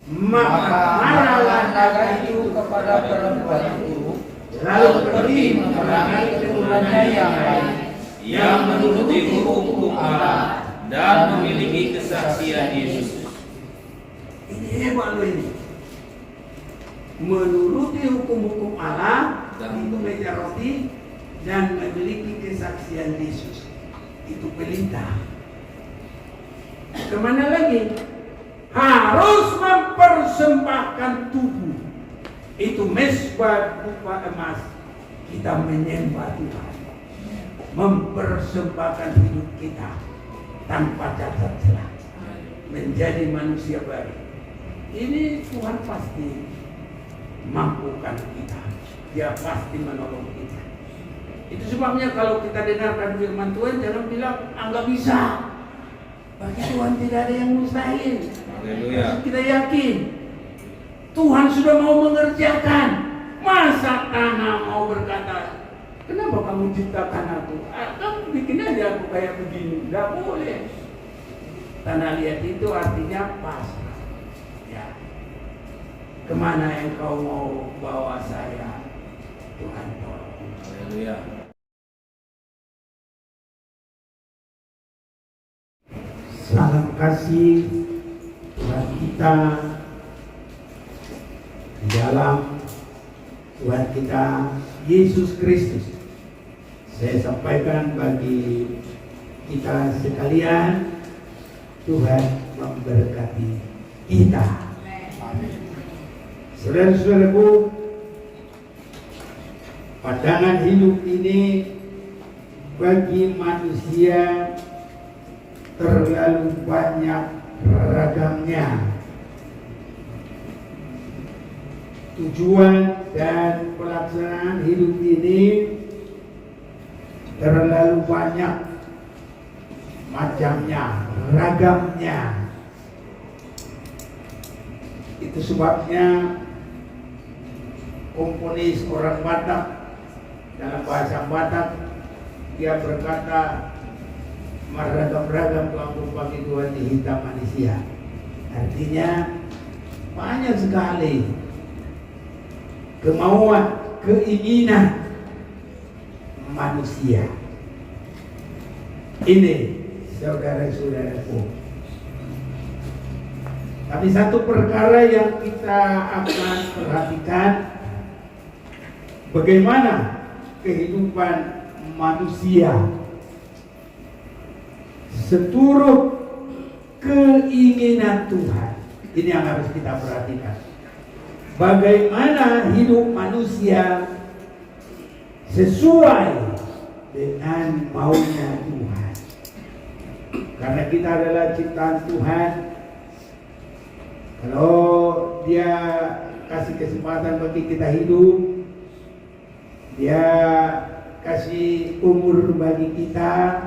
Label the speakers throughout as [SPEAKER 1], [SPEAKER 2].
[SPEAKER 1] Maka marahlah naga itu kepada perempuan itu, lalu pergi memerangi keturunannya yang lain,
[SPEAKER 2] yang menuruti hukum Allah dan memiliki kesaksian Yesus.
[SPEAKER 3] Ini hebat loh ini. Menuruti hukum-hukum Allah, itu meja roti, dan memiliki kesaksian Yesus. Itu pelita. Kemana lagi? Harus mempersembahkan tubuh. Itu mezbah berupa emas. Kita menyembah Tuhan. Mempersembahkan hidup kita tanpa cacat celah. Menjadi manusia baru. Ini Tuhan pasti mampukan kita. Dia pasti menolong kita. Itu sebabnya kalau kita dengarkan firman Tuhan, jangan bilang nggak bisa. Bagi Tuhan tidak ada yang mustahil.
[SPEAKER 2] Haleluya.
[SPEAKER 3] Kita yakin Tuhan sudah mau mengerjakan. Masa tanah mau berkata, kenapa kamu ciptakan aku? Kamu bikin aja aku kayak begini. Nggak boleh. Tanah liat itu artinya pasrah. Ya. Kemana engkau mau bawa saya? Tuhan tolong.
[SPEAKER 2] Haleluya.
[SPEAKER 3] Salam kasih Tuhan kita di dalam Tuhan kita Yesus Kristus. Saya sampaikan bagi kita sekalian, Tuhan memberkati kita. Saudara-saudaraku, pandangan hidup ini bagi manusia terlalu banyak ragamnya. Tujuan dan pelaksanaan hidup ini terlalu banyak macamnya, ragamnya. Itu sebabnya komponis orang Batak dalam bahasa Batak dia berkata, meragam-ragam kampung bagi Tuhan dihitam manusia. Artinya banyak sekali kemauan, keinginan manusia. Ini saudara-saudaraku. Tapi satu perkara yang kita akan perhatikan, bagaimana kehidupan manusia seturut keinginan Tuhan. Ini yang harus kita perhatikan. Bagaimana hidup manusia sesuai dengan maunya Tuhan. Karena kita adalah ciptaan Tuhan. Kalau dia kasih kesempatan bagi kita hidup, dia kasih umur bagi kita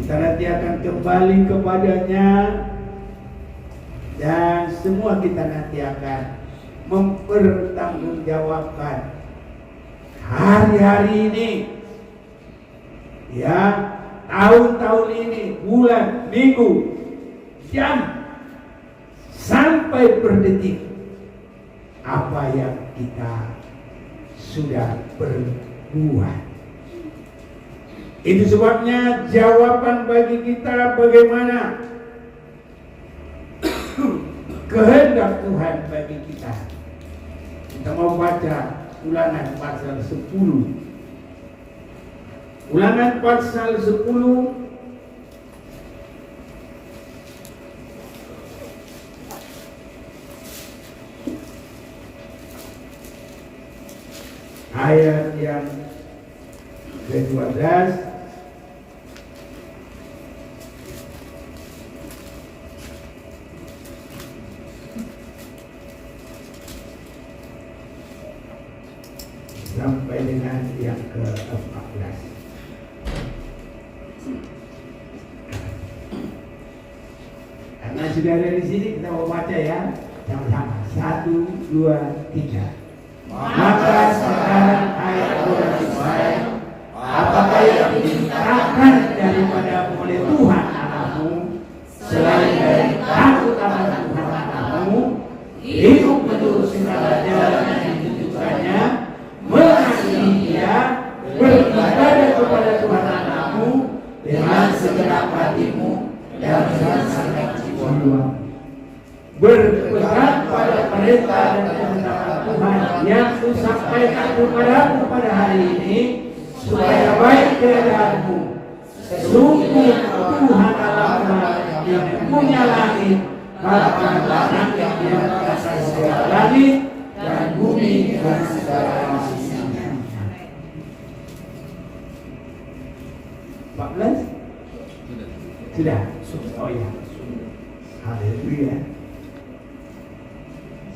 [SPEAKER 3] nanti akan kembali kepadanya, dan semua kita nanti akan mempertanggungjawabkan hari-hari ini, ya, tahun-tahun ini, bulan, minggu, jam, sampai per detik, apa yang kita sudah berbuat. Itu sebabnya jawaban bagi kita bagaimana kehendak Tuhan bagi kita. Kita mau baca Ulangan pasal 10. Ulangan pasal 10 ayat yang ke-12 sampai dengan yang ke-14. Karena sudah ada di sini, kita mau baca ya sama-sama. 1, 2, 3. Maka sekarang hai orang Israel, apakah yang dimintakan daripada oleh Tuhan Allahmu selain dari takut akan Tuhan Allahmu berpegang pada perintah dan kebenaran Tuhan yang kusampaikan kepadamu pada hari ini, supaya baik keadaanmu. Sesungguhnya Tuhan Allah yang punya langit, Bapa langit yang atas segala langit dan bumi dan segala isinya. 14? Sudah. Oh ya. Haleluya.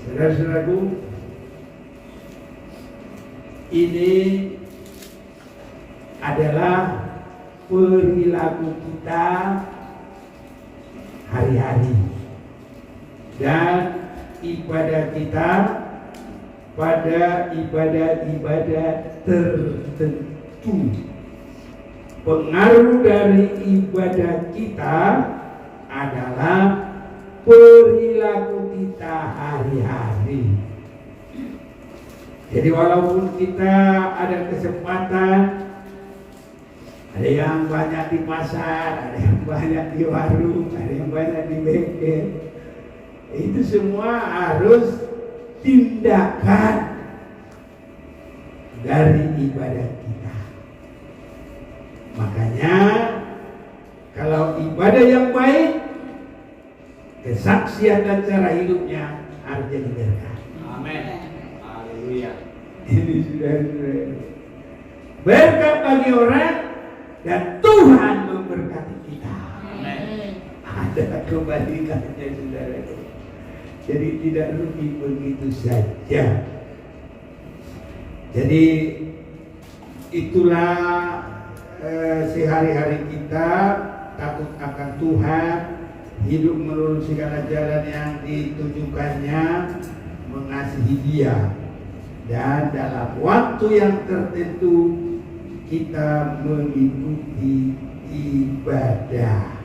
[SPEAKER 3] Saudara-saudaraku, ini adalah perilaku kita hari-hari dan ibadah kita pada ibadah-ibadah tertentu. Pengaruh dari ibadah kita adalah perilaku kita hari-hari. Jadi walaupun kita ada kesempatan, ada yang banyak di pasar, ada yang banyak di warung, ada yang banyak di bengkel, itu semua harus tindakan dari ibadah kita. Makanya kalau ibadah yang baik, kesaksian dan cara hidupnya harus jadi berkah.
[SPEAKER 2] Amin. Haleluya.
[SPEAKER 3] Ini sudah berkat bagi orang dan Tuhan memberkati kita.
[SPEAKER 2] Amin.
[SPEAKER 3] Ada kebalikannya, saudara. Jadi tidak rugi begitu saja. Jadi itulah sehari-hari kita takut akan Tuhan, hidup menurut segala jalan yang ditujukannya, mengasihi Dia, dan dalam waktu yang tertentu kita mengikuti ibadah.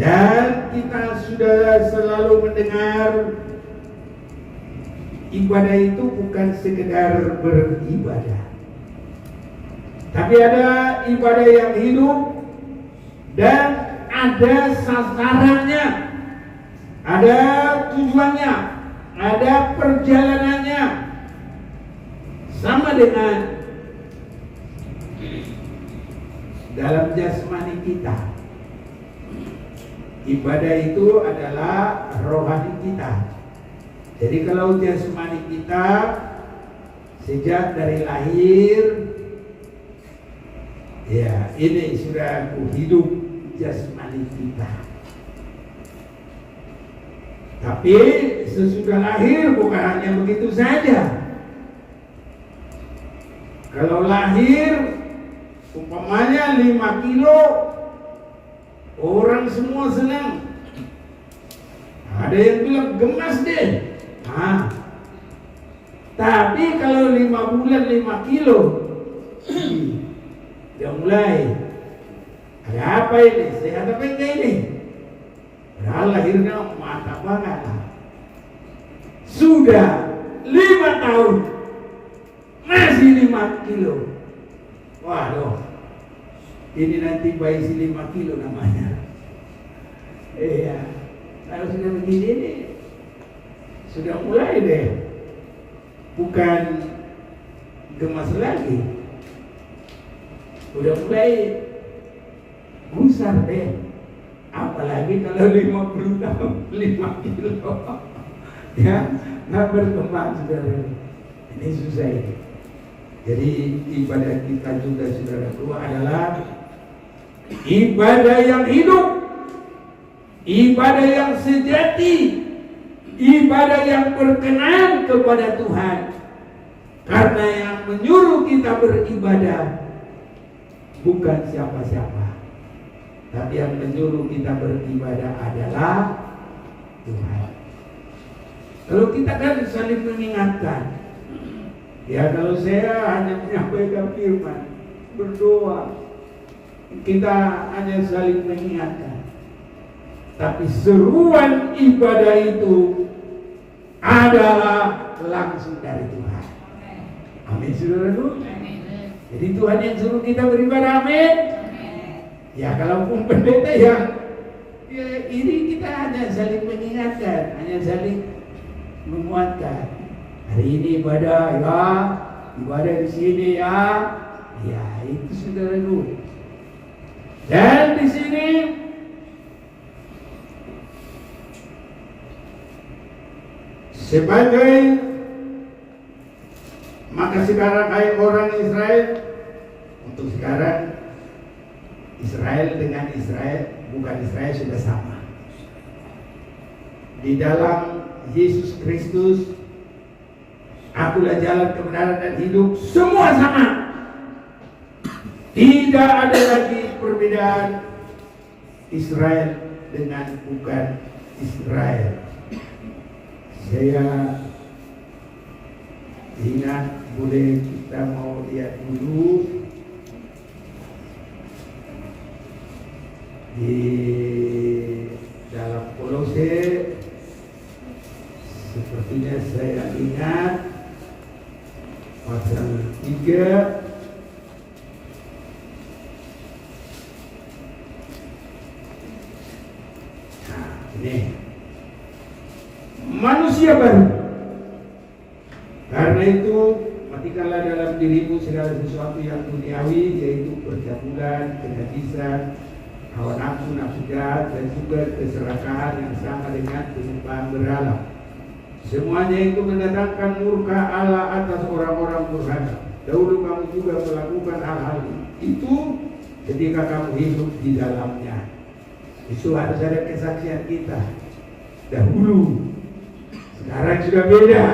[SPEAKER 3] Dan kita sudah selalu mendengar ibadah itu bukan sekedar beribadah, tapi ada ibadah yang hidup dan ada sasarannya, ada tujuannya, ada perjalanannya. Sama dengan dalam jasmani kita. Ibadah itu adalah rohani kita. Jadi kalau jasmani kita sejak dari lahir, ya ini sudah hidup jasmani kita. Tapi sesudah lahir bukan hanya begitu saja. Kalau lahir umpamanya 5 kilo, orang semua senang. Ada yang bilang gemas deh. Tapi kalau 5 bulan 5 kilo, dia mulai ada apa ini? Sehat apa enggak ini? Padahal lahirnya mantap banget. Sudah 5 tahun masih 5 kilo. Waduh, ini nanti bayi si 5 kilo namanya. Iya, kalau sudah begini nih, sudah mulai deh, bukan gemas lagi, udah mulai gusar deh. Apalagi kalau 50 tahun 5 kilo, ya nggak berkembang, saudara. Ini susah ini. Jadi ibadah kita juga, saudaraku, adalah ibadah yang hidup, ibadah yang sejati, ibadah yang berkenan kepada Tuhan. Karena yang menyuruh kita beribadah bukan siapa-siapa, tapi yang menyuruh kita beribadah adalah Tuhan. Kalau kita kan saling mengingatkan. Ya, kalau saya hanya menyampaikan firman, berdoa, kita hanya saling mengingatkan. Tapi seruan ibadah itu adalah langsung dari Tuhan. Amin, saudaraku. Jadi Tuhan yang suruh kita beribadah, amin. Ya, kalaupun pendeta yang Ya, ini kita hanya saling mengingatkan, hanya saling menguatkan. Hari ini ibadah ya, ibadah di sini ya, ya itu saudaraku. Dan di sini sebagai maka sekarang hai orang Israel, untuk sekarang Israel dengan Israel bukan Israel sudah sama. Di dalam Yesus Kristus, akulah jalan kebenaran dan hidup, semua sama. Tidak ada lagi perbedaan Israel dengan bukan Israel. Saya ingat, boleh kita mau lihat dulu di dalam Kolose, sepertinya saya ingat pasal 3 ini manusia baru. Karena itu matikanlah dalam dirimu segala sesuatu yang duniawi, yaitu percabulan, kenajisan, hawa nafsu, nafsu jahat, dan juga keserakahan yang sama dengan penyembahan berhala. Semuanya itu mendatangkan murka Allah atas orang-orang durhaka. Dahulu kamu juga melakukan hal-hal itu ketika kamu hidup di dalamnya. Itu harus ada kesaksian kita dahulu. Sekarang sudah beda.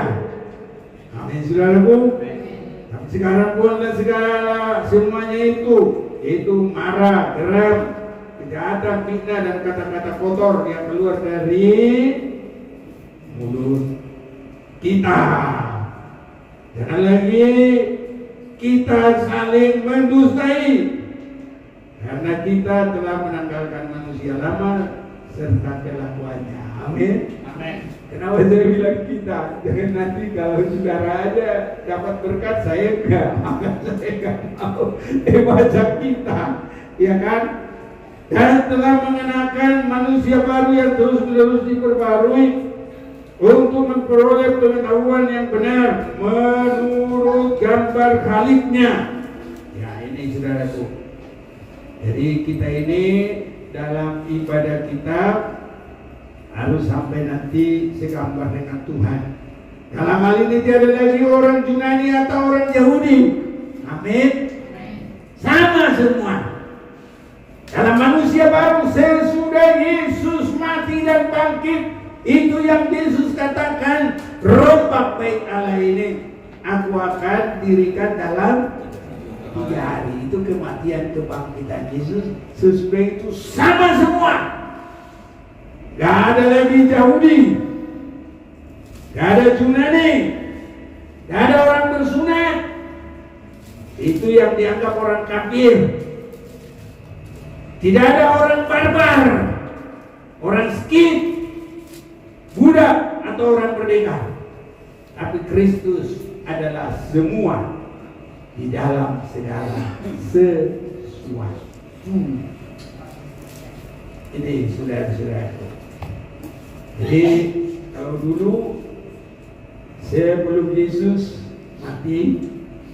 [SPEAKER 3] Amin, saudaraku. Tapi sekarang buanglah segala semuanya itu marah, geram, kejahatan, fitnah, dan kata-kata kotor yang keluar dari mulut kita. Jangan lagi kita saling mendustai, karena kita telah menanggalkan manusia lama serta kelakuannya. Amin.
[SPEAKER 2] Amin.
[SPEAKER 3] Kenapa saya bilang kita? Jangan nanti kalau saudara ada dapat berkat, saya enggak, maka saya enggak mau baca kita, ya kan? Dan telah mengenakan manusia baru yang terus-menerus diperbarui untuk memperoleh pengetahuan yang benar menurut gambar Khaliknya. Ya, ini saudaraku. Jadi kita ini dalam ibadah kita harus sampai nanti segambar dengan Tuhan. Dalam hal ini tiada lagi orang Yunani atau orang Yahudi. Amin. Sama semua. Dalam manusia baru sesudah Yesus mati dan bangkit, itu yang Yesus katakan, rombak baik Allah ini aku akan dirikan dalam 3 hari. Itu kematian kebangkitan Yesus. Sesudah itu sama semua. Gak ada lagi Yahudi, gak ada Yunani, gak ada orang bersunat. Itu yang dianggap orang kafir. Tidak ada orang barbar, orang Skit, Buddha, atau orang merdeka. Tapi Kristus adalah semua di dalam segala sesuatu. Ini saudara-saudara. Jadi kalau dulu sebelum Yesus mati,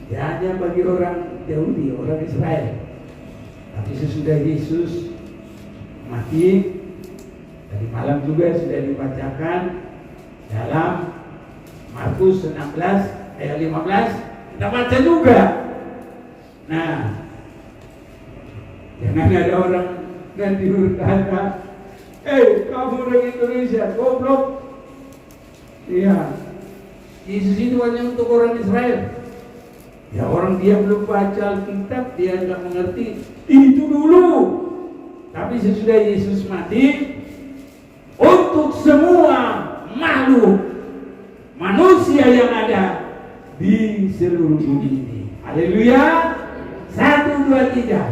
[SPEAKER 3] ya hanya bagi orang Yahudi, orang Israel. Tapi sesudah Yesus mati, tadi malam juga sudah dibacakan dalam Markus 16 ayat 15, kita baca juga. Nah, jangan ada orang nanti berkata, kamu orang Indonesia, goblok. Iya, Yesus itu hanya untuk orang Israel. Ya, orang dia belum baca Alkitab, dia nggak mengerti. Itu dulu. Tapi sesudah Yesus mati, untuk semua makhluk manusia yang ada di seluruh dunia ini. Haleluya. 1, 2, 3.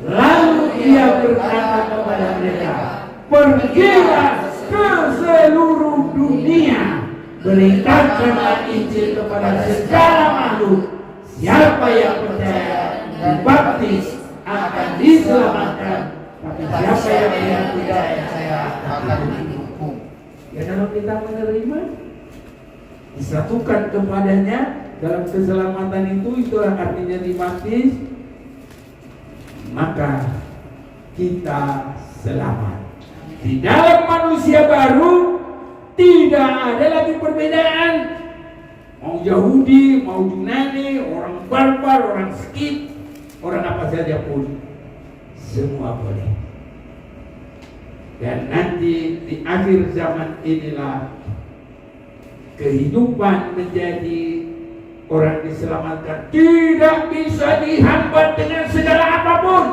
[SPEAKER 3] Lalu ia berkata kepada mereka, pergilah ke seluruh dunia, beritakanlah Injil kepada segala makhluk. Siapa yang percaya dibaptis akan diselamatkan, Tapi siapa yang tidak
[SPEAKER 1] saya akan dihukum.
[SPEAKER 3] Ya kalau kita menerima, disatukan kepadanya dalam keselamatan itu artinya dibaptis, maka kita selamat. Di dalam manusia baru tidak ada lagi perbedaan. Mau Yahudi, mau Yunani, orang barbar, orang Skit, orang apa saja pun, semua boleh. Dan nanti di akhir zaman inilah kehidupan menjadi orang diselamatkan tidak bisa dihambat dengan segala apapun.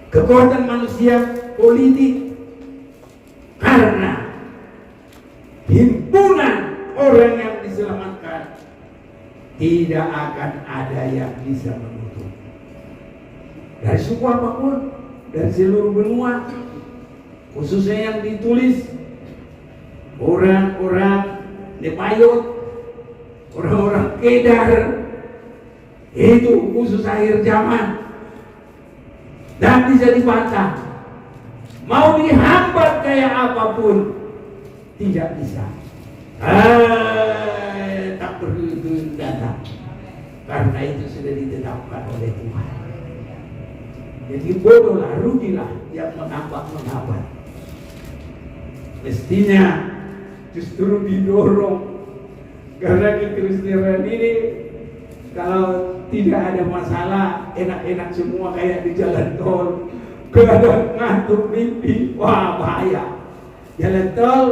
[SPEAKER 3] Kekuatan manusia politik, karena himpunan orang yang diselamatkan tidak akan ada yang bisa menutup. Dari suku apapun, dari seluruh benua, khususnya yang ditulis orang-orang Nepayot, orang-orang Kedar, itu khusus akhir zaman. Dan bisa dibaca, mau dihambat kayak apapun tidak bisa. Tak perlu itu datang, karena itu sudah ditetapkan oleh Tuhan. Jadi bodohlah, rugilah yang menghambat. Mestinya justru didorong, karena kekristenan ini kalau tidak ada masalah, enak-enak semua kayak di jalan tol. Kadang ngantuk mimpi, wah bahaya. Jalan tol,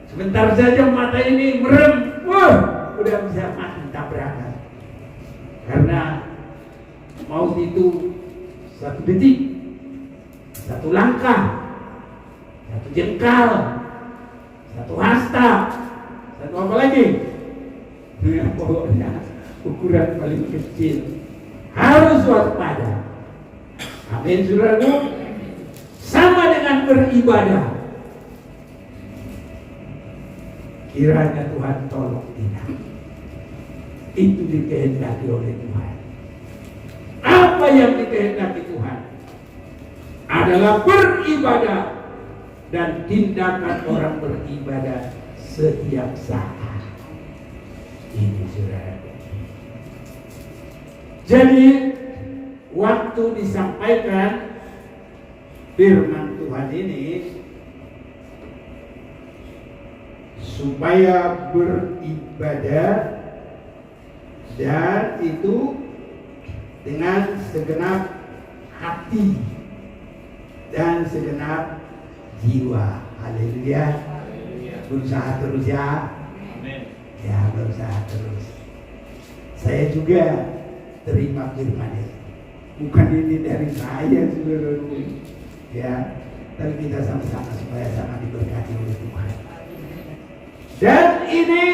[SPEAKER 3] sebentar saja mata ini merem, wah udah bisa mati tabrakan. Karena maut itu 1 detik, 1 langkah, 1 jengkal, 1 hasta, 1 apa lagi? Ya, pokoknya ukuran paling kecil, harus waspada. Amin, saudaraku. Sama dengan beribadah, kiranya Tuhan tolong kita. Itu dikehendaki oleh Tuhan. Apa yang dikehendaki Tuhan adalah beribadah dan tindakan orang beribadah setiap saat. Ini saudara. Jadi waktu disampaikan firman Tuhan ini supaya beribadah, dan itu dengan segenap hati dan segenap jiwa. Haleluya. Berusaha terus ya. Ya, berusaha terus. Saya juga terima firman ini. Bukan ini dari saya, saudaraku. Ya, tapi kita sama-sama supaya sama diberkati oleh Tuhan. Dan ini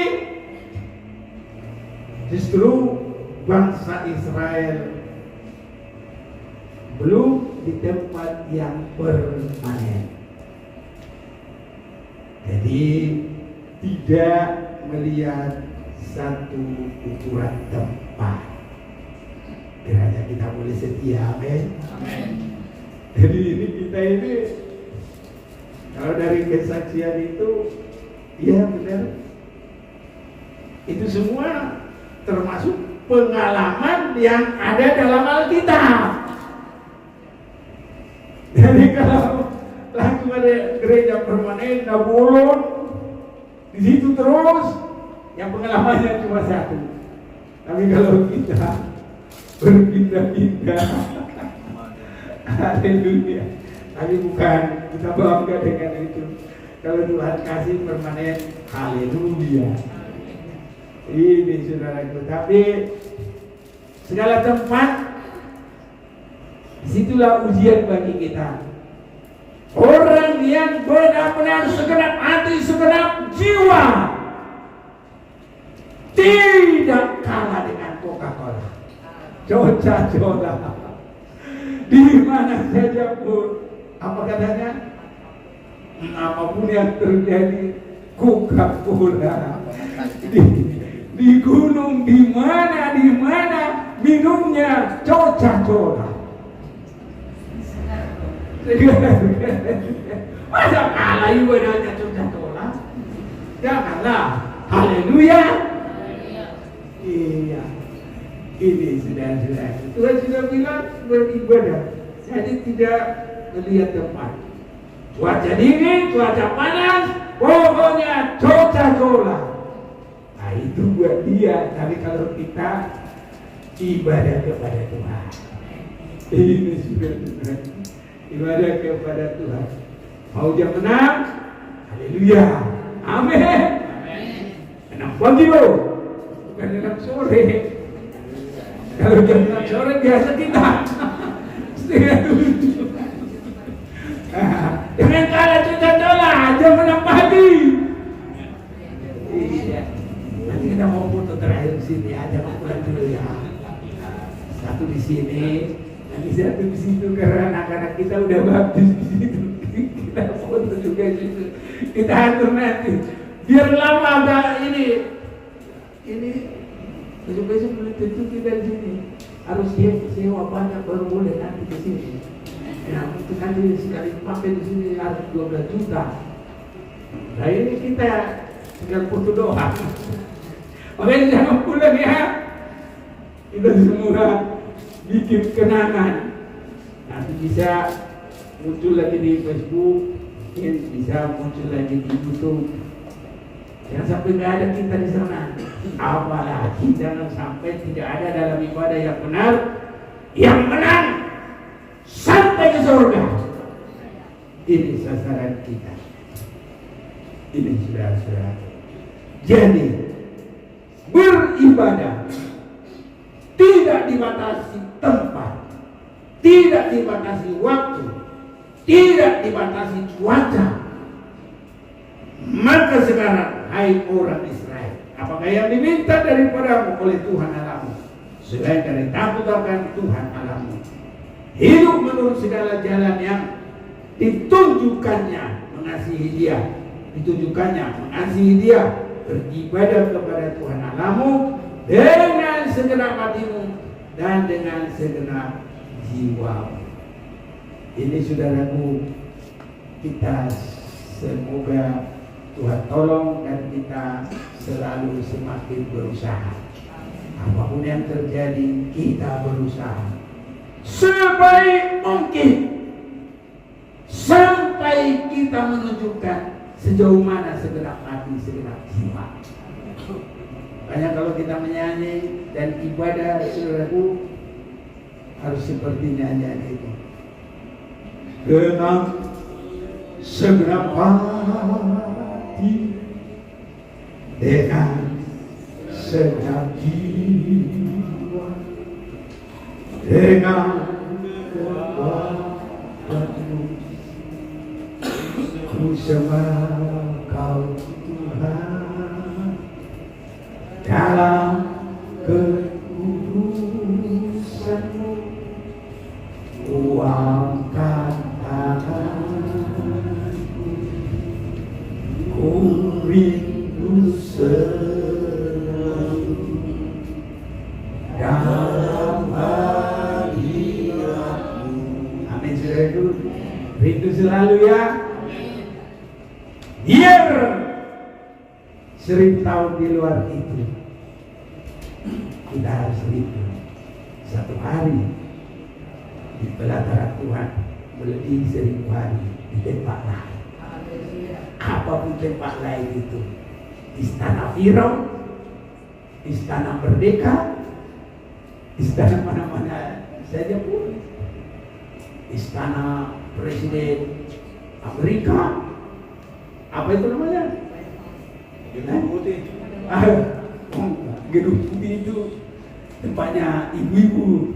[SPEAKER 3] justru bangsa Israel belum di tempat yang permanen. Jadi tidak melihat satu ukuran tempat. Kiranya kita boleh setia, amin. Jadi ini kita ini kalau dari kesaksian itu, ya benar, itu semua termasuk pengalaman yang ada dalam Alkitab. Jadi kalau langsung ada gereja permanen, Nabulon, di situ terus, yang pengalamannya cuma satu. Tapi kalau kita berpindah-pindah, haleluya. Tapi bukan, kita bangga dengan itu. Kalau Tuhan kasih permanen, haleluya. Ini saudaraku. Tapi segala tempat, disitulah ujian bagi kita. Orang yang benar-benar segenap hati, segenap jiwa, tidak kalah dengan Coca-Cola. Coca-Cola. Di mana saja pun, apa katanya? Apapun yang terjadi, Coca-Cola. Di gunung, di mana minumnya Coca-Cola. Masa kalah ibadahnya sudah tolak? Janganlah. Haleluya. Iya. Ini saudara-saudara. Tuhan sudah bilang beribadah. Jadi tidak melihat tempat. Cuaca dingin, cuaca panas, pokoknya coca-cola. Nah itu buat dia. Tapi kalau kita ibadah kepada Tuhan, ini sudah benar. Ibadah kepada Tuhan. Mau jam 6? Haleluya. Amin. Enam pagi loh, bukan 6 sore. Kalau jam 6 sore biasa kita setengah 7. Dengan kalah coca-cola jam 6 pagi. Iya. Nanti kita mau foto terakhir di sini aja, mau pulang dulu ya. Satu di sini, nanti satu di situ karena anak-anak kita udah baptis di situ. Kita foto juga di situ. Kita atur nanti. Biar lama agak ini besok-besok belum tentu kita di sini. Harus sewa banyak baru boleh nanti di sini. Ya, untuk nanti sekali pakai di sini harus 12 juta. Nah ini kita tinggal foto doang. Makanya jangan pulang ya. Kita semua bikin kenangan. Nanti bisa muncul lagi di Facebook, bisa muncul lagi di YouTube. Jangan sampai nggak ada kita di sana. Apalagi jangan sampai tidak ada dalam ibadah yang benar, yang menang sampai ke surga. Ini sasaran kita. Ini saudara-saudara. Jadi beribadah tidak dibatasi tempat, tidak dibatasi waktu, tidak dibatasi cuaca. Maka sekarang, hai orang Israel, apakah yang diminta daripadamu oleh Tuhan Allahmu selain dari takut akan Tuhan Allahmu, hidup menurut segala jalan yang ditunjukkannya, mengasihi Dia, beribadah kepada Tuhan Allahmu dengan segenap hatimu dan dengan segenap jiwamu. Ini saudaraku, kita semoga Tuhan tolong dan kita selalu semakin berusaha. Apapun yang terjadi, kita berusaha sebaik mungkin sampai kita menunjukkan sejauh mana segenap hati, segenap jiwa. Makanya kalau kita menyanyi dan ibadah, saudaraku, harus seperti nyanyian itu. Dengan segenap hati, dengan segenap jiwa, dengan kekuatanmu, ku sembah Kau Tuhan dalam kekudusanmu. Ku angkat tanganku, ku rindu selalu dalam hadiratmu. Amin, saudaraku. Rindu selalu ya. Biar 1000 tahun di luar itu, kita harus rindu satu hari di pelataran Tuhan melebihi 1000 hari di tempat lain. Apapun tempat lain itu, istana Firaun, istana Merdeka, istana mana-mana saja pun, istana Presiden Amerika, apa itu namanya? Gedung Putih. Gedung Putih itu tempatnya ibu-ibu.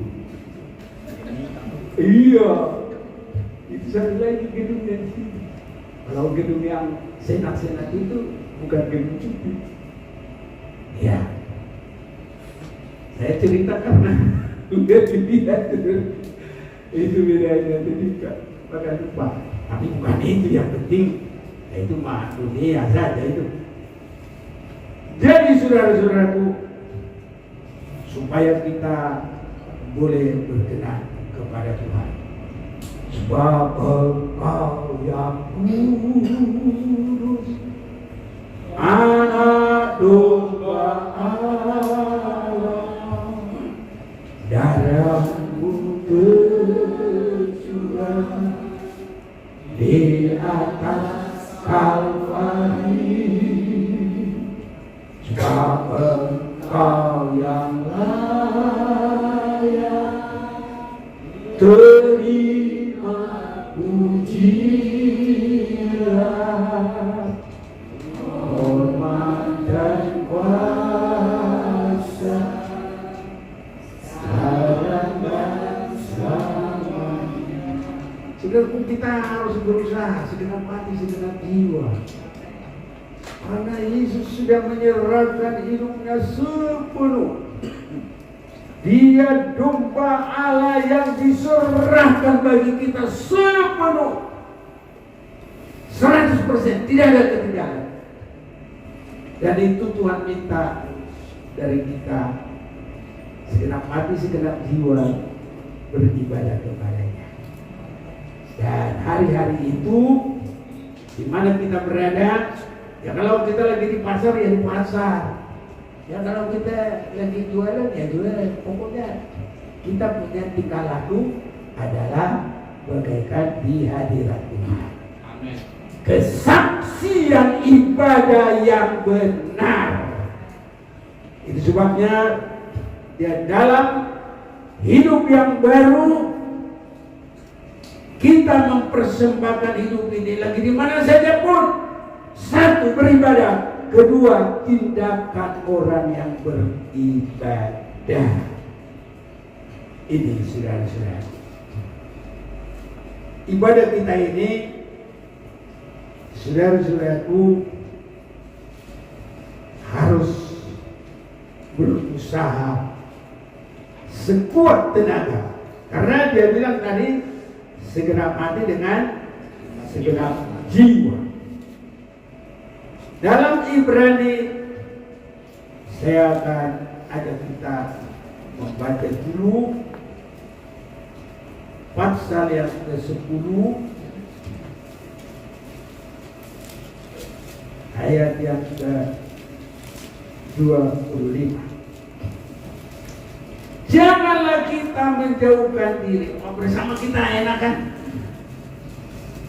[SPEAKER 3] Iya, itu satu lagi gedungnya di sini. Kalau gedung yang senat-senat itu bukan gedung putih. Ya, saya cerita karena udah dilihat itu bedanya, jadi pada lupa. Tapi bukan itu yang penting, itu mah dunia saja itu. Jadi saudara-saudaraku, supaya kita boleh berkenan kepada Tuhan, sebab Engkau yang kudus, Anak domba Allah, darah-Mu tercurah di atas Kalvari, sebab Engkau yang layak terima pujian, hormat dan kuasa sekarang dan selamanya. Saudaraku, kita harus berusaha segenap hati, segenap jiwa, karena Yesus sudah menyerahkan hidupnya sepenuh. Dia domba Allah yang diserahkan bagi kita sepenuh, 100%, tidak ada ketinggalan. Dan itu Tuhan minta dari kita, segenap hati, segenap jiwa beribadah kepada-Nya. Dan hari-hari itu di mana kita berada, ya kalau kita lagi di pasar, ya di pasar. Ya kalau kita lagi jualan, ya jualan. Pokoknya kita punya tingkah laku adalah bagaikan di hadirat Tuhan.
[SPEAKER 2] Amin.
[SPEAKER 3] Kesaksian ibadah yang benar. Itu sebabnya ya dalam hidup yang baru kita mempersembahkan hidup ini lagi di mana saja pun. Satu, beribadah. Kedua, tindakan orang yang beribadah. Ini saudara-saudara, ibadah kita ini, saudara-saudaraku, harus berusaha sekuat tenaga. Karena dia bilang tadi, segenap hati dengan segenap jiwa. Dalam Ibrani, saya akan ajak kita membaca dulu pasal yang ke-10 ayat yang ke-25. Janganlah kita menjauhkan diri. Bersama kita enak kan?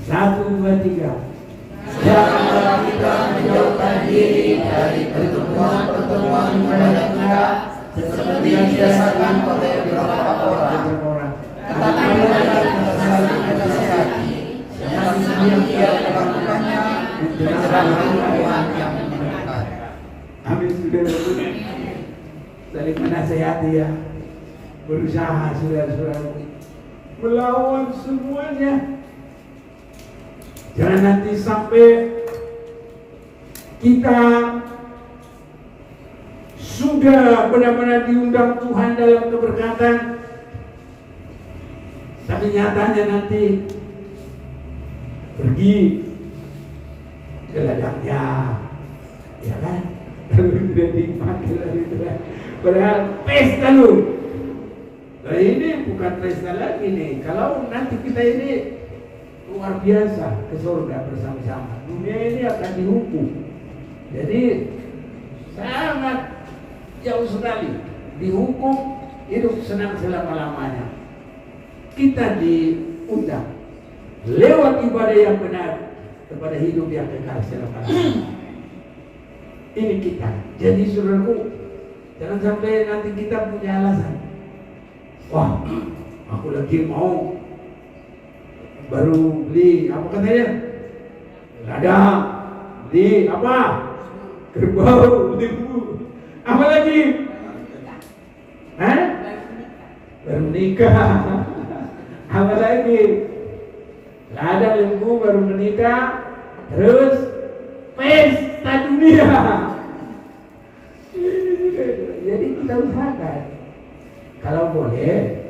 [SPEAKER 3] 1, 2, 3.
[SPEAKER 1] Janganlah kita menjauhkan diri dari pertemuan-pertemuan ibadah kita, seperti yang dibiasakan oleh beberapa orang. Tetapi marilah kita saling menasihati, yang giat melakukannya menjelang Tuhan yang mendekat.
[SPEAKER 3] Amin, saudara. Saling menasihati ya. Berusaha saudara-saudara melawan semuanya. Jangan nanti sampai kita sudah benar-benar diundang Tuhan dalam keberkatan, tapi nyatanya nanti pergi ke ladangnya, ya kan? Lalu tidak dipanggil lagi, padahal pesta lu. Nah, ini bukan pesta lagi nih. Kalau nanti kita ini luar biasa ke surga bersama-sama, dunia ini akan dihukum. Jadi sangat jauh sekali dihukum, hidup senang selama-lamanya. Kita diundang lewat ibadah yang benar kepada hidup yang kekal selama-lamanya. Ini kita. Jadi saudaraku, jangan sampai nanti kita punya alasan. Wah, aku lagi mau baru beli apa katanya? Ladang, beli apa? Kerbau, lembu. Apa lagi? Hah? Baru nikah. Apa lagi? Ladang, lembu, baru menikah. Terus pesta dunia. Jadi kita usahakan. Kalau boleh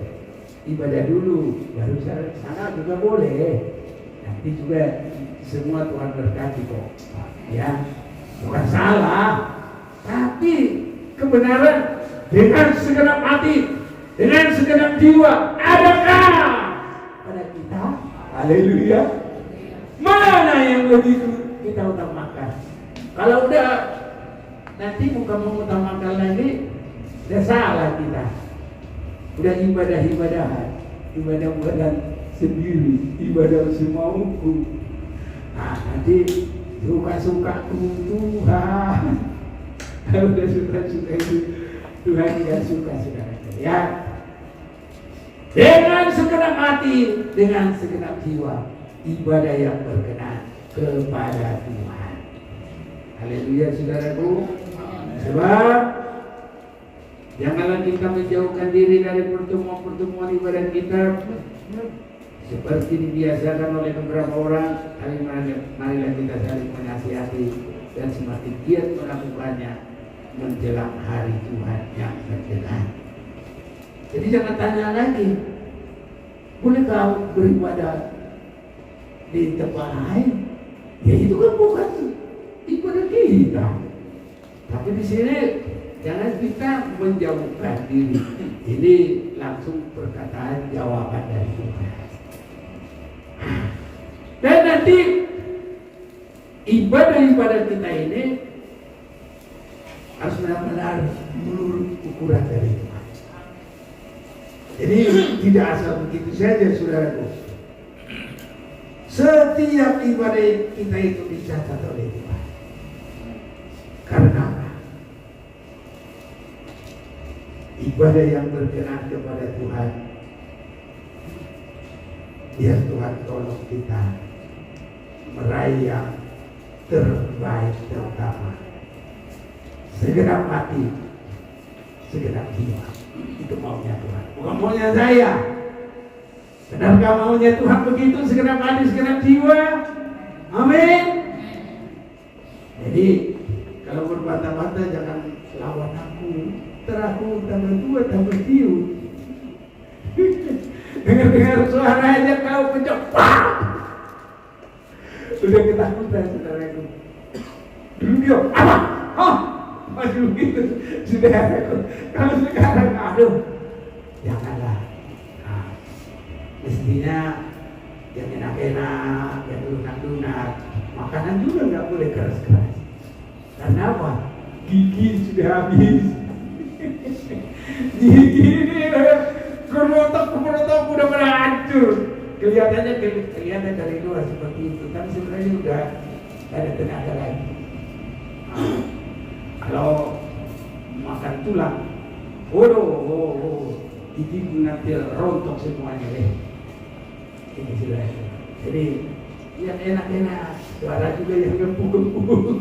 [SPEAKER 3] ibadah dulu, baru sana juga boleh. Nanti juga semua Tuhan berkati kok. Ya, bukan salah, tapi kebenaran dengan segenap hati, dengan segenap jiwa. Adakah pada kita? Haleluya. Mana yang lebih kita utamakan? Kalau udah nanti bukan mengutamakan lagi, udah salah kita. Udah ibadah-ibadahan, ibadah badan sendiri, ibadah semauku. Nah, nanti suka-suka Tuhan. Kalau udah suka-suka itu, Tuhan tidak suka saudara. Ya. Dengan segenap hati, dengan segenap jiwa, ibadah yang berkenan kepada Tuhan. Haleluya saudaraku. Sebab janganlah kita menjauhkan diri dari pertemuan-pertemuan ibadah kita seperti dibiasakan oleh beberapa orang. Marilah kita saling menasihati dan semakin giat melakukannya menjelang hari Tuhan yang berkenan. Jadi jangan tanya lagi, boleh kau beribadah di tempat lain? Ya itu kan bukan ibadah kita. Tapi di sini jangan kita menjauhkan diri. Ini langsung perkataan jawaban dari Tuhan. Dan nanti ibadah-ibadah kita ini harus benar-benar menurut ukuran dari Tuhan. Jadi tidak asal begitu saja saudaraku. Setiap ibadah kita itu dicatat oleh Tuhan. Karena apa? Ibadah yang berkenan kepada Tuhan, biar Tuhan tolong kita meraih yang terbaik, terutama segenap hati, segenap jiwa. Itu maunya Tuhan, bukan maunya saya. Benarkah maunya Tuhan begitu? Segenap hati, segenap jiwa. Amin. Jadi kalau berbantah-bantah jangan lawan aku. Teraku tambah tua tambah cium. Dengar-dengar suara aja kau pencok. Sudah ketakutan saudaraku. Dulu dia apa? Oh, masih begitu. Sudah aku. Kalau sekarang aduh, janganlah. Nah, mestinya yang enak-enak, yang lunak-lunak. Makanan juga nggak boleh keras-keras. Karena apa? Gigi sudah habis. Gigi ini kerotok udah berhancur. Kelihatannya kelihatan dari luar seperti itu, tapi sebenarnya udah ada tenaga lagi. Nah, kalau makan tulang, gigi nanti rontok semuanya deh. Ini sudah. Jadi yang enak-enak, suara juga yang gempuk-gempuk.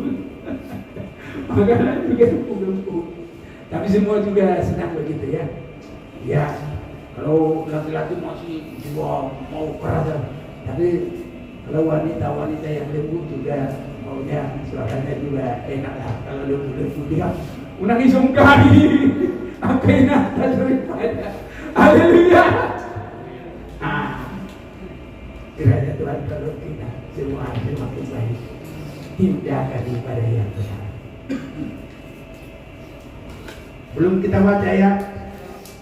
[SPEAKER 3] Makanan juga gempuk-gempuk. Tapi semua juga senang begitu ya. Ya, kalau laki-laki masih jiwa mau keras, tapi kalau wanita-wanita yang lembut juga maunya suaranya juga enak lah. Kalau lembut dia, unang isong kali, apa enak daripada. Haleluya. Kiranya Tuhan tolong kita semua semakin baik, tindakan ibadah yang benar. Belum kita baca ya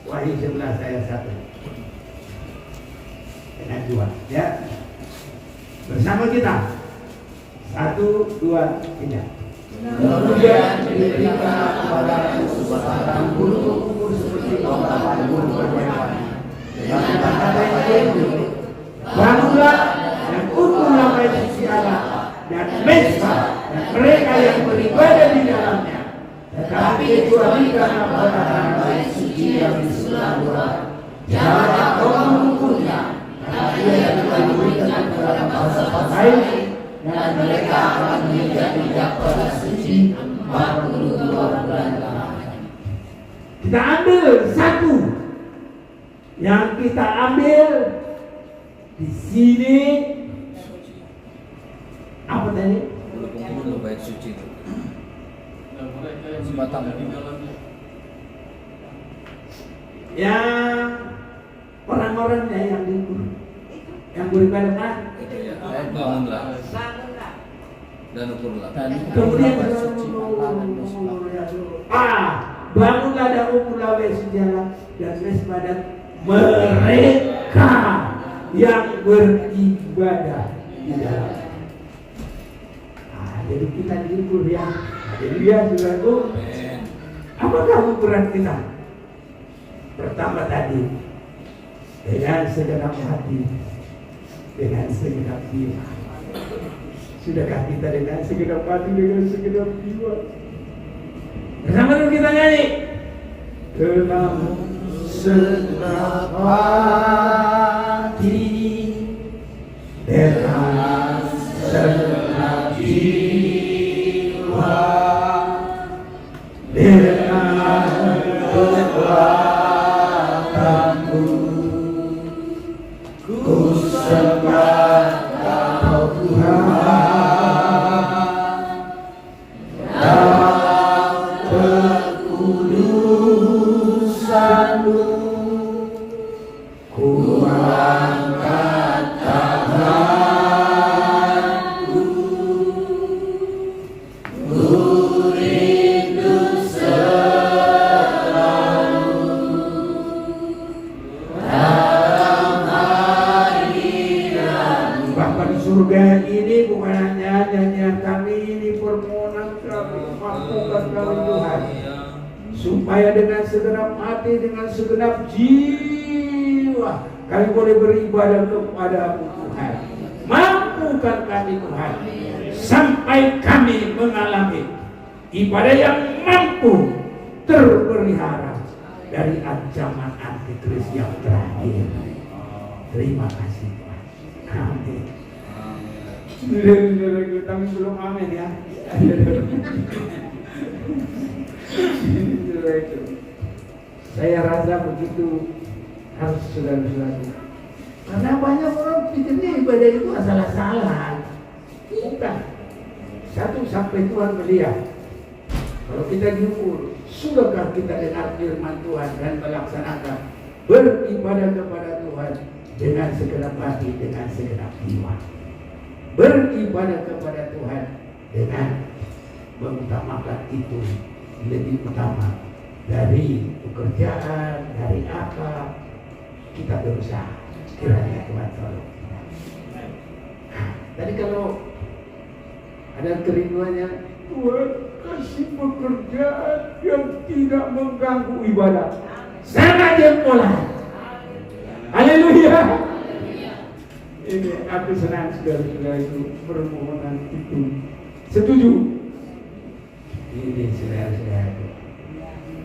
[SPEAKER 3] Wahyu 11 ayat 1 dengan 2 ya. Bersama kita 1, 2, 3.
[SPEAKER 1] Kemudian diberikan kepadaku sebatang bulu seperti kotapan bulu berwarna dengan kata-kata yang ini, bangunlah dan ukurlah bait suci Allah dan mesbah dan mereka yang beribadah di dalamnya. Tetapi kecuali karena perkataan bait suci yang di sebelah luar, janganlah kau mengukurnya, karena ia yang diberikan kepada bangsa-bangsa lain, dan mereka akan menginjak-injak pada suci 42 bulan lamanya.
[SPEAKER 3] Kita ambil satu yang kita ambil di sini apa tadi?
[SPEAKER 4] Bulu bait suci itu. Sebatang.
[SPEAKER 3] Yang orang-orangnya yang diukur, yang beribadah kan?
[SPEAKER 4] Bangunlah dan ukurlah.
[SPEAKER 3] Kemudian bangunlah dan ukurlah bait suci Allah dan mesbah dan mereka yang beribadah di dalam. Jadi kita diukur ya. Jadi dia saudaraku, apa kamu berat kita? Pertama tadi, dengan segenap hati, dengan segenap jiwa. Sudahkah kita dengan segenap hati, dengan segenap jiwa? Bersama dulu kita nyanyi. Dengan segenap hati, dengan segenap jiwa, dengan kekuatanku, ku sembah Engkau Tuhan, dalam kekudusan-Mu, ku angkat tanganku, ku rindu selalu dalam hadirat-Mu. Bapa di surga ini bukan hanya nyanyian kami, ini permohonan kami, mampukan kami Tuhan, supaya dengan segenap hati, dengan segenap jiwa kami boleh beribadah kepada-Mu Tuhan. Mampukan kami Tuhan, sampai kami mengalami ibadah yang mampu terpelihara dari ancaman antikris yang terakhir. Terima kasih Tuhan. Amin. Kami belum amin ya. Saya rasa begitu harus saudara-saudara. Karena banyak orang pikirnya ibadah itu asal-asalan. Bukan. Satu, sampai Tuhan melihat. Kalau kita diukur, sudahkah kita dengar firman Tuhan dan melaksanakan beribadah kepada Tuhan dengan segenap hati, dengan segenap jiwa. Beribadah kepada Tuhan dengan mengutamakan itu lebih utama dari pekerjaan, dari apa kita berusaha. Kiranya Tuhan tolong kita. Tadi kalau ada kerinduannya, Tuhan kasih pekerjaan yang tidak mengganggu ibadah. Sangat jempolan. Haleluya. Ini aku senang saudara-saudara itu permohonan itu. Setuju? Ini saudara-saudara.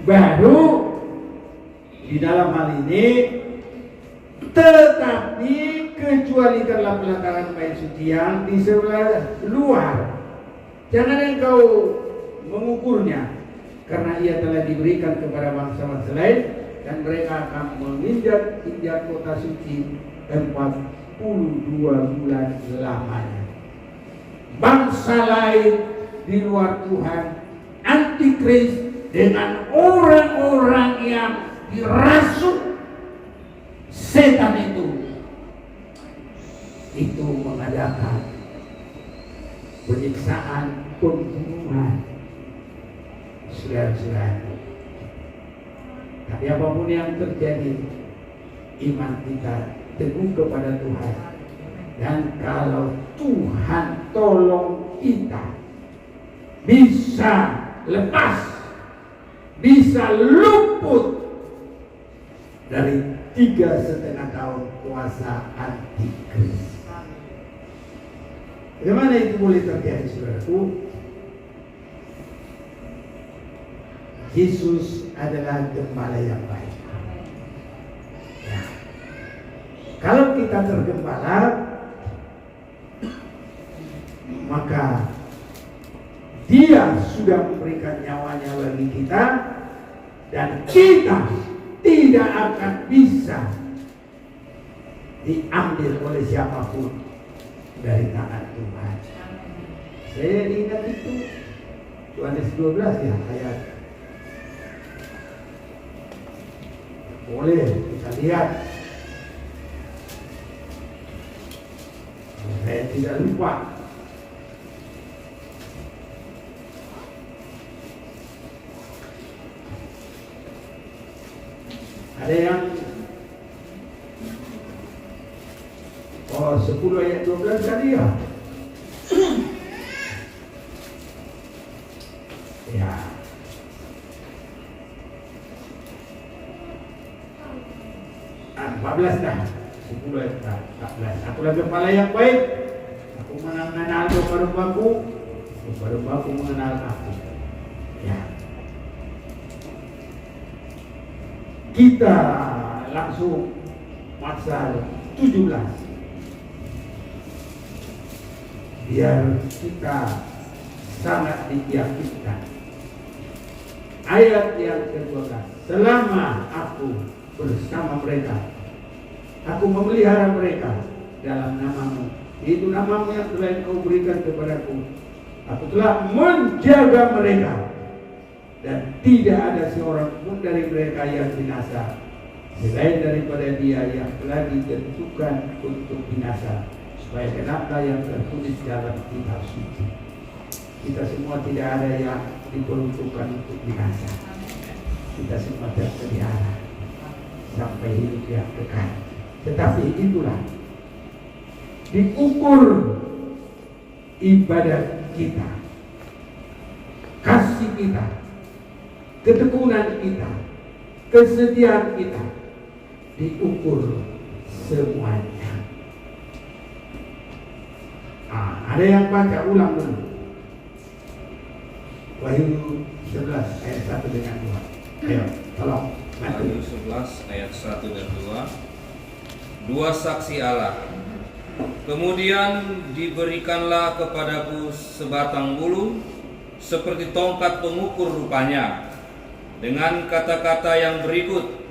[SPEAKER 3] Baru di dalam hal ini, tetapi kecuali dalam pelataran bait suci yang di sebelah luar, jangan engkau mengukurnya, karena ia telah diberikan kepada bangsa-bangsa lain dan mereka akan menginjak kota suci 42 bulan lamanya. Bangsa lain di luar Tuhan, antikris dengan orang-orang yang dirasuk setan itu mengadakan penyiksaan, pembunuhan, saudara-saudara. Tapi apapun yang terjadi, iman kita teguh kepada Tuhan. Dan kalau Tuhan tolong kita, bisa lepas, bisa luput dari 3,5 tahun kuasa antikris. Bagaimana itu boleh terjadi, saudaraku? Yesus adalah gembala yang baik. Ya. Kalau kita tergembala, maka Dia sudah memberikan nyawanya bagi kita, dan kita tidak akan bisa diambil oleh siapapun dari tangan Tuhan. Saya ingat itu Yohanes 12 ya, ayat. Boleh kita lihat. Saya tidak lupa. Ada yang 10 ayat 12 tadi ya. Ya. Ah, 14 dah. 10 ayat 14. Akulah kepala yang baik. Aku mengenal domba-dombaku. Domba-dombaku mengenal aku. Ya. Kita langsung pasal 17. Biar kita sangat diyakinkan. Ayat yang ke-12. Selama aku bersama mereka, aku memelihara mereka dalam namamu. Itu namamu yang telah kau berikan kepadaku. Aku telah menjaga mereka, dan tidak ada seorang pun dari mereka yang binasa, selain daripada dia yang telah ditentukan untuk binasa, supaya genaplah yang tertulis dalam kitab suci. Kita semua tidak ada yang diperuntukkan untuk binasa. Kita semua terpelihara sampai hidup yang kekal. Tetapi itulah diukur ibadah kita, kasih kita, ketekunan kita, kesetiaan kita, diukur semuanya. Ada yang baca ulang dulu. Wahyu 11 ayat 1 dengan 2. Ayo, tolong.
[SPEAKER 4] Wahyu 11 ayat 1 dan 2. Dua saksi Allah. Kemudian diberikanlah kepadaku sebatang bulu seperti tongkat pengukur rupanya, dengan kata-kata yang berikut: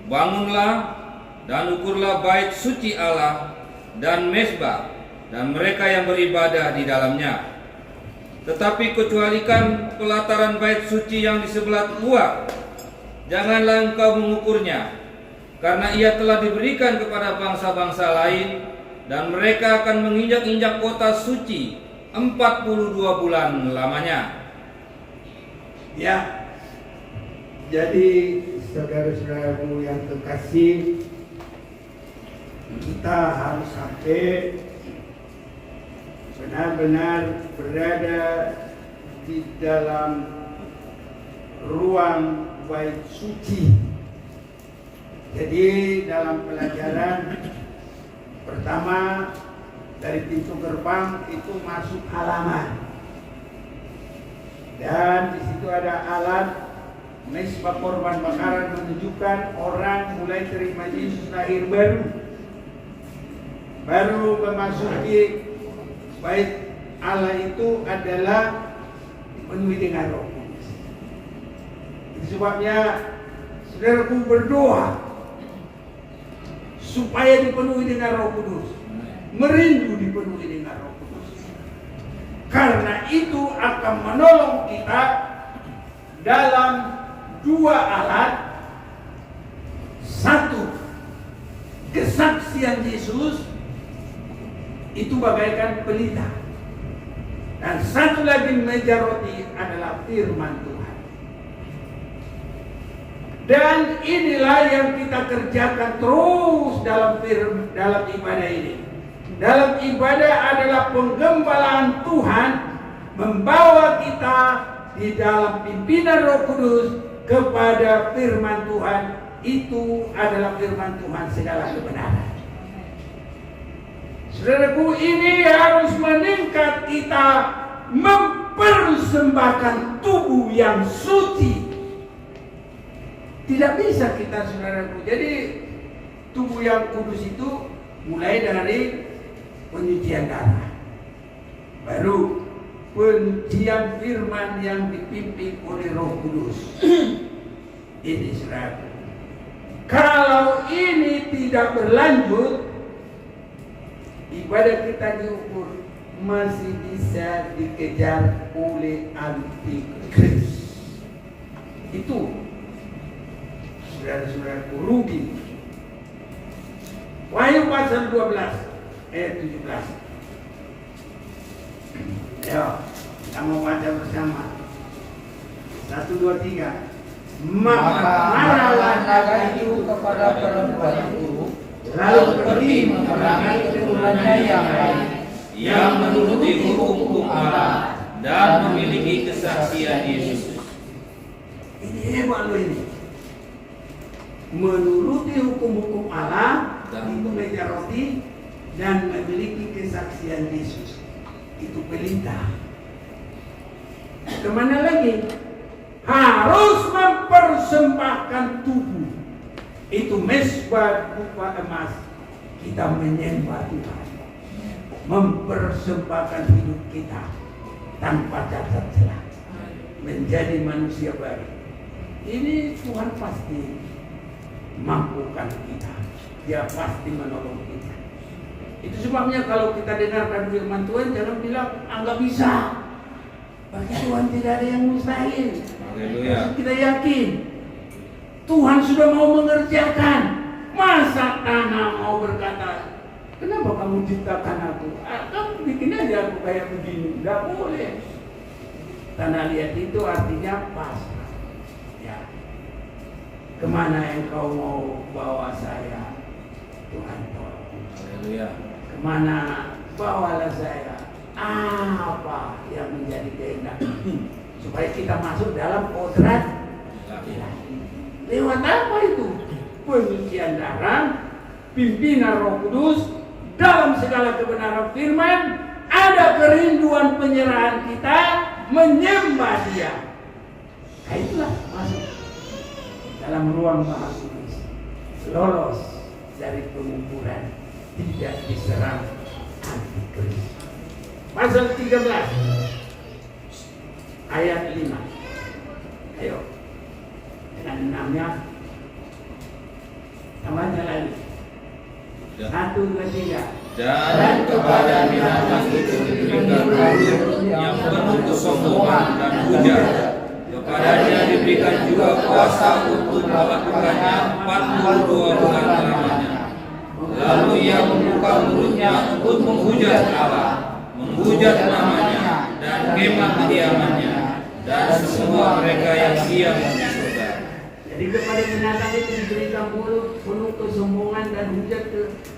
[SPEAKER 4] bangunlah dan ukurlah bait suci Allah dan mezbah dan mereka yang beribadah di dalamnya. Tetapi kecualikan pelataran bait suci yang di sebelah luar, janganlah engkau mengukurnya, karena ia telah diberikan kepada bangsa-bangsa lain, dan mereka akan menginjak-injak kota suci 42 bulan lamanya.
[SPEAKER 3] Ya, jadi saudara-saudaraku yang terkasih, kita harus sampai benar-benar berada di dalam ruang bait suci. Jadi dalam pelajaran pertama dari pintu gerbang itu masuk halaman, dan di situ ada alat mezbah korban bakaran, menunjukkan orang mulai terima Yesus lahir baru memasuki bait Allah itu adalah dipenuhi dengan Roh Kudus. Itu sebabnya saudaraku berdoa supaya dipenuhi dengan Roh Kudus, merindu dipenuhi dengan Roh Kudus, karena itu akan menolong kita dalam dua alat. Satu, kesaksian Yesus itu bagaikan pelita, dan satu lagi meja roti adalah firman Tuhan. Dan inilah yang kita kerjakan terus dalam ibadah ini. Dalam ibadah adalah penggembalaan Tuhan, membawa kita di dalam pimpinan Roh Kudus kepada firman Tuhan. Itu adalah firman Tuhan segala kebenaran. Saudaraku, ini harus meningkat kita mempersembahkan tubuh yang suci. Tidak bisa kita, saudaraku. Jadi tubuh yang kudus itu mulai dari penyucian darah, baru penyucian firman yang dipimpin oleh Roh Kudus. Ini saudaraku. Kalau ini tidak berlanjut, ibadah kita diukur masih bisa dikejar oleh antikris. Itu saudara-saudaraku rugi. Wahyu pasal 12 ayat 17. Ayo, kita mau baca bersama. 1, 2, 3.
[SPEAKER 1] Maka marahlah naga itu kepada perempuan itu, lalu pergi memerangi keturunannya yang lain,
[SPEAKER 4] yang menuruti hukum-hukum Allah dan memiliki kesaksian Yesus.
[SPEAKER 3] Ini hebat loh ini. Menuruti hukum-hukum Allah, itu meja roti, dan memiliki kesaksian Yesus. Itu perintah. Kemana lagi? Harus mempersembahkan tubuh. Itu mezbah berupa emas. Kita menyembah Tuhan. Mempersembahkan hidup kita tanpa cacat celah. Menjadi manusia baru. Ini Tuhan pasti mampukan kita. Dia pasti menolong kita. Itu sebabnya kalau kita dengarkan firman Tuhan, jangan bilang nggak bisa. Bagi Tuhan tidak ada yang mustahil.
[SPEAKER 4] Haleluya.
[SPEAKER 3] Kita yakin Tuhan sudah mau mengerjakan. Masa tanah mau berkata, kenapa kamu ciptakan aku? Kamu bikin aja aku kayak begini. Tidak boleh. Tanah liat itu artinya pasrah. Ya. Kemana engkau mau bawa saya? Tuhan tolong.
[SPEAKER 4] Haleluya.
[SPEAKER 3] Kemana bawalah saya? Apa yang menjadi kehendak supaya kita masuk dalam kodrat ilahi. Lewat apa itu? Penyucian darah, pimpinan Roh Kudus, dalam segala kebenaran firman, ada kerinduan penyerahan kita menyembah Dia. Nah, itulah masuk dalam ruang Maha Kudus, lolos dari penguburan, tidak diserang antikris. Pasal 13 ayat 5. Ayo, dengan 6-nya tambahnya lagi. 1, 2, 3.
[SPEAKER 4] Dan kepada binatang itu diberikan mulut yang penuh kesombongan dan hujat. Kepadanya diberikan juga kuasa untuk melakukannya 42 bulan lamanya. Lalu ia membuka mulutnya untuk menghujat Allah, menghujat namanya dan kemah kediamannya dan semua mereka yang diam di surga.
[SPEAKER 3] Jadi kepada binatang itu diberikan mulut penuh kesombongan dan hujat,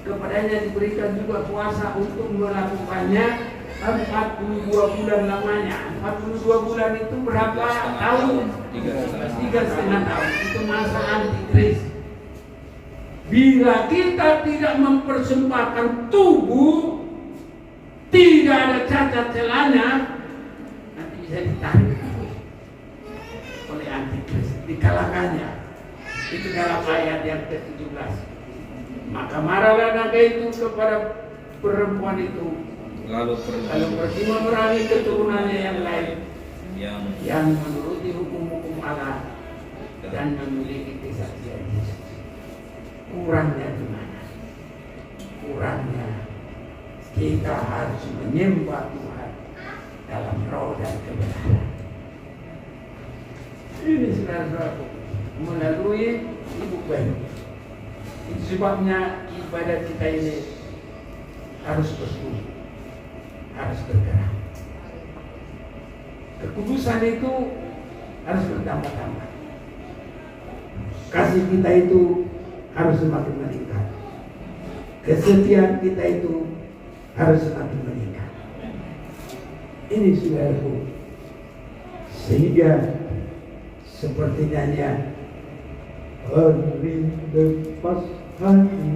[SPEAKER 3] kepadanya diberikan juga kuasa untuk melakukannya 42 bulan lamanya. 42 bulan itu berapa tahun? 3,5 tahun. Itu masa antikris. Bila kita tidak mempersembahkan tubuh, tidak ada cacat celahnya, nanti bisa ditarik oleh antikris, dikalahkannya. Itu dalam ayat yang ke-17. Maka marahlah naga itu kepada perempuan itu, lalu pergi memerangi keturunannya yang lain, yang menuruti hukum-hukum Allah dan memiliki kesaksian Yesus. Kurangnya di mana? Kurangnya kita harus menyembah Tuhan dalam roh dan kebenaran. Ini saudara-saudaraku, melalui ibu bayi. Itu sebabnya ibadah kita ini harus bersungguh, harus bergerak. Kekudusan itu harus bertambah-tambah. Kasih kita itu harus semakin meningkat. Kesetiaan kita itu harus semakin meningkat. Ini saudaraku, sehingga seperti nyanyian hari lepas hari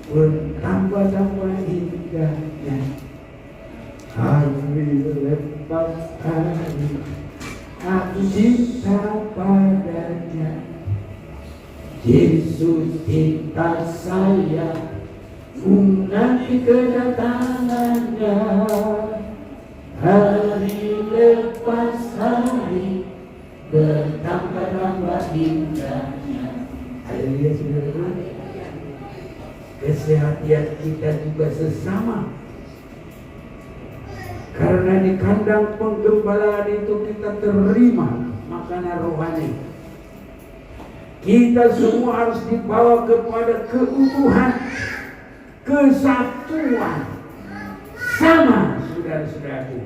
[SPEAKER 3] bertambah-tambah indahnya, hari lepas hari aku cinta padanya. Yesus cinta saya menanti kedatangannya, hari lepas hari bertambah-tambah indahnya. Haleluya saudara. Kesehatan kita juga sesama, karena di kandang penggembalaan itu kita terima makanan rohani. Kita semua harus dibawa kepada keutuhan, kesatuan, sama saudara-saudaraku.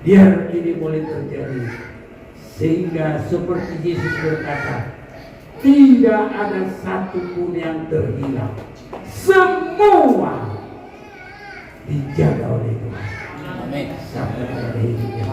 [SPEAKER 3] Biar ini boleh terjadi, sehingga seperti Yesus berkata, tidak ada satupun yang terhilang. Semua dijaga oleh Tuhan.
[SPEAKER 1] Amin.
[SPEAKER 3] Sampai pada hidupnya.